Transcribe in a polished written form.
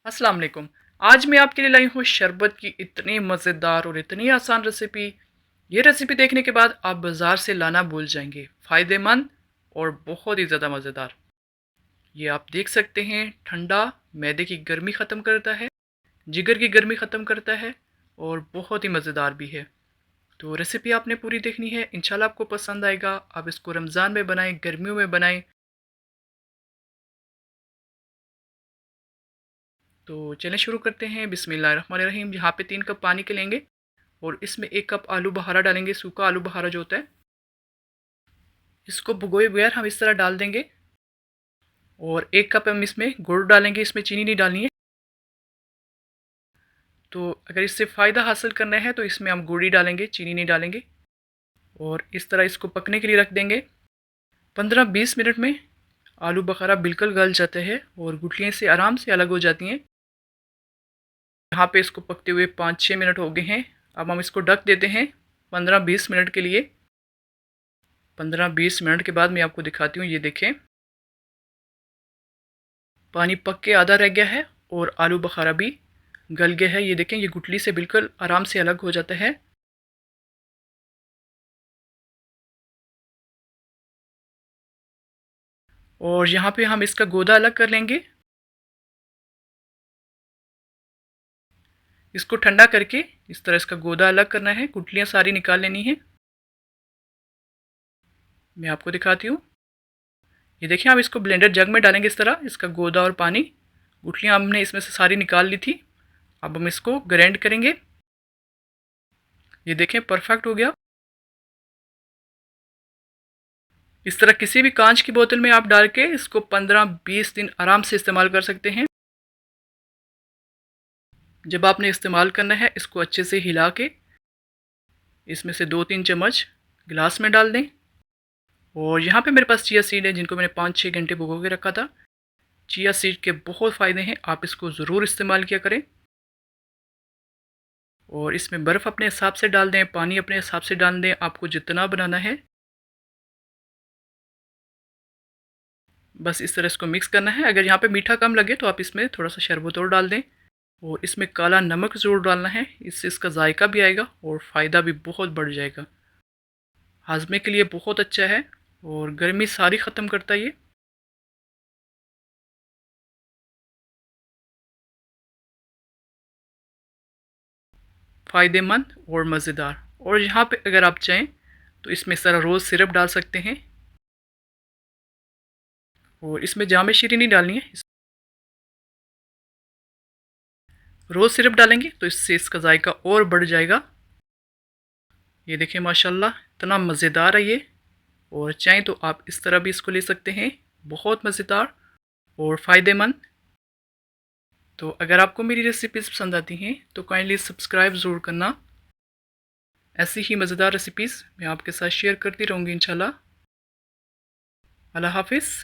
अस्सलाम वालेकुम। आज मैं आपके लिए लाई हूँ शरबत की इतनी मज़ेदार और इतनी आसान रेसिपी। ये रेसिपी देखने के बाद आप बाज़ार से लाना भूल जाएंगे। फ़ायदेमंद और बहुत ही ज़्यादा मज़ेदार। ये आप देख सकते हैं, ठंडा मैदे की गर्मी ख़त्म करता है, जिगर की गर्मी ख़त्म करता है और बहुत ही मज़ेदार भी है। तो रेसिपी आपने पूरी देखनी है, इंशाल्लाह आपको पसंद आएगा। आप इसको रमज़ान में बनाएं, गर्मियों में बनाएं। तो चलें शुरू करते हैं। बिस्मिल्लाहिर्रहमानिर्रहीम। यहाँ पे 3 कप पानी के लेंगे और इसमें 1 कप आलू बहारा डालेंगे, सूखा आलू बहारा जो होता है। इसको भिगोए बगैर हम इस तरह डाल देंगे। और 1 कप हम इसमें गुड़ डालेंगे, इसमें चीनी नहीं डालनी है। तो अगर इससे फ़ायदा हासिल करना है तो इसमें हम गुड़ ही डालेंगे, चीनी नहीं डालेंगे। और इस तरह इसको पकने के लिए रख देंगे। 15-20 मिनट में आलू बखारा बिल्कुल गल जाते हैं और गुठलियाँ से आराम से अलग हो जाती हैं। यहाँ पे इसको पकते हुए 5-6 मिनट हो गए हैं। अब हम इसको ढक देते हैं 15-20 मिनट के लिए। 15-20 मिनट के बाद मैं आपको दिखाती हूँ। ये देखें, पानी पक के आधा रह गया है और आलू बखारा भी गल गया है। ये देखें, ये गुठली से बिल्कुल आराम से अलग हो जाता है। और यहाँ पे हम इसका गोदा अलग कर लेंगे। इसको ठंडा करके इस तरह इसका गोदा अलग करना है, गुठलियाँ सारी निकाल लेनी है। मैं आपको दिखाती हूँ। ये देखिए, हम इसको ब्लेंडर जग में डालेंगे इस तरह, इसका गोदा और पानी। गुठलियाँ हमने इसमें से सारी निकाल ली थी। अब हम इसको ग्राइंड करेंगे। ये देखें, परफेक्ट हो गया। इस तरह किसी भी कांच की बोतल में आप डाल के इसको 15-20 दिन आराम से इस्तेमाल कर सकते हैं। जब आपने इस्तेमाल करना है, इसको अच्छे से हिला के इसमें से 2-3 चम्मच गिलास में डाल दें। और यहाँ पे मेरे पास चिया सीड है, जिनको मैंने 5-6 घंटे भिगो के रखा था। चिया सीड के बहुत फ़ायदे हैं, आप इसको ज़रूर इस्तेमाल किया करें। और इसमें बर्फ़ अपने हिसाब से डाल दें, पानी अपने हिसाब से डाल दें, आपको जितना बनाना है। बस इस तरह इसको मिक्स करना है। अगर यहाँ पे मीठा कम लगे तो आप इसमें थोड़ा सा शरबत और डाल दें। और इसमें काला नमक ज़रूर डालना है, इससे इसका जायका भी आएगा और फ़ायदा भी बहुत बढ़ जाएगा। हाजमे के लिए बहुत अच्छा है और गर्मी सारी ख़त्म करता है ये। फ़ायदेमंद और मज़ेदार। और यहाँ पे अगर आप चाहें तो इसमें ज़रा रोज़ सिरप डाल सकते हैं। और इसमें जामे शीरी नहीं डालनी है, रोज़ सिरप डालेंगे तो इससे इसका जायका और बढ़ जाएगा। ये देखिए, माशाल्लाह इतना मज़ेदार है ये। और चाहें तो आप इस तरह भी इसको ले सकते हैं, बहुत मज़ेदार और फ़ायदेमंद। तो अगर आपको मेरी रेसिपीज़ पसंद आती हैं तो काइंडली सब्सक्राइब ज़रूर करना। ऐसी ही मज़ेदार रेसिपीज़ मैं आपके साथ शेयर करती रहूँगी इंशाल्लाह। अल्लाह हाफ़िज़।